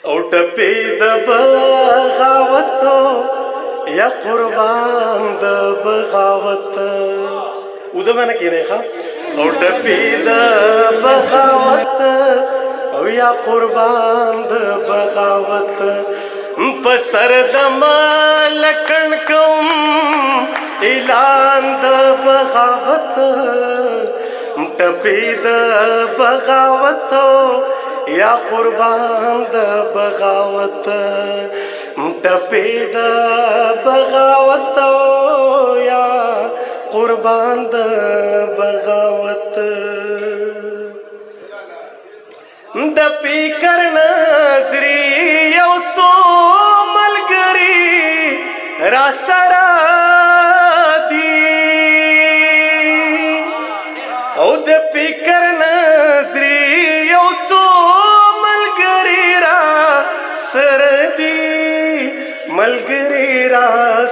او ټپې د بغاوت یا قربان د بغاوت اوده باندې کېدی ښه او ټپې د بغاوت او یا قربان د بغاوت په سر د مالکن کوم اعلان د بغاوت ټپې د بغاوت یا قربان د بغاوت ټپې د بغاوت یا قربان د بغاوت د فکر نظری یو څو ملګري را سره دي او د فکر نظری یو څو ملګري را سره دي ملګري را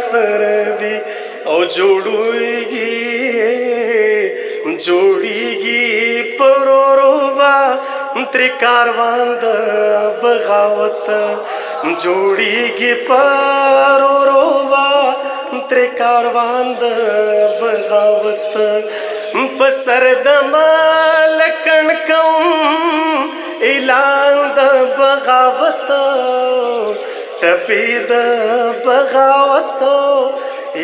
سره دي او جوړیږي پروروبا تر کاروان د بغاوت جوړیږي پروروبا تر کاروان د بغاوت په سر د مالکن کوم اعلان د بغاوت ټپې د بغاوت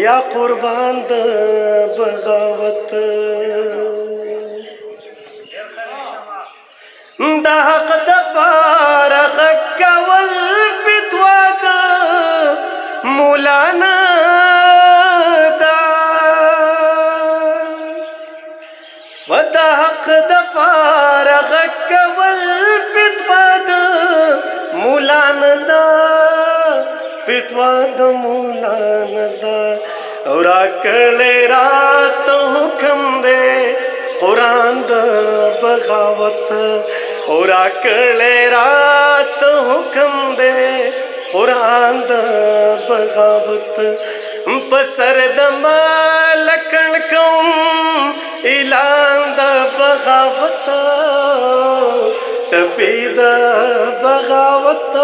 یا قربان د بغاوت د حق د پاره غږ کول فتوا د مولانا ده و د حق د پاره غږ کول فتوا د مولانا ده فتوا د مولانا ده او راکړی راته حکم دی قرآن د بغاوت او راکړی راته حکم دی قرآن د بغاوت په سر د مالکن کوم اعلان د بغاوت ټپې د بغاوت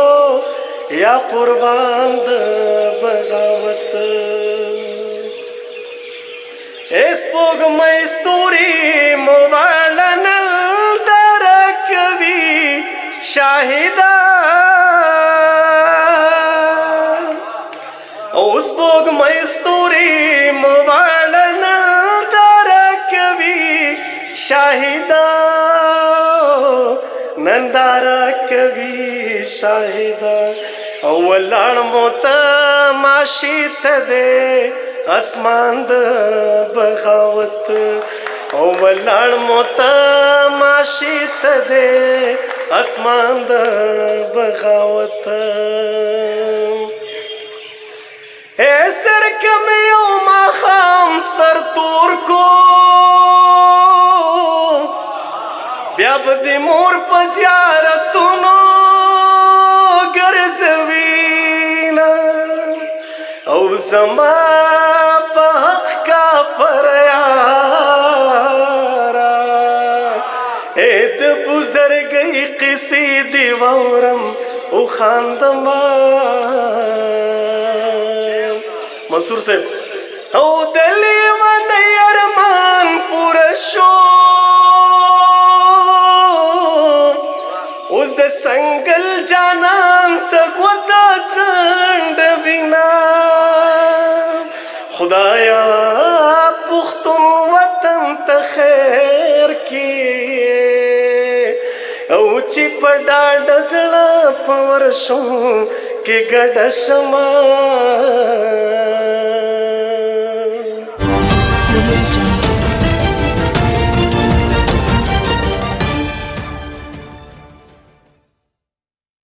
یا قربان د بغاوت سپوږمۍ ستوري موبایل نل درکوي شاهدا او سپوږمۍ ستوري موبایل نل درکوي شاهدا ننداره کوي شاهدا او ولاړ مو تماشې ته دی اسمان د بغاوت او ولاړ مو تماشې ته دی اسمان د بغاوت اے سر کم یو ماښام سر تور کو بیا به د مور په زیارتونو ګرځوینه او زما په حق کافر یاره ای د بزرګۍ قصې دې واورم او خاندما منصور صاحب او د لیونۍ ارمان پوره شو اوس د سنګل جانان ته ګوته څنډوینه خدایا پښتون وطن ته خیر کې او چې په ډاډه زړه په ورشو کې ګډه شمه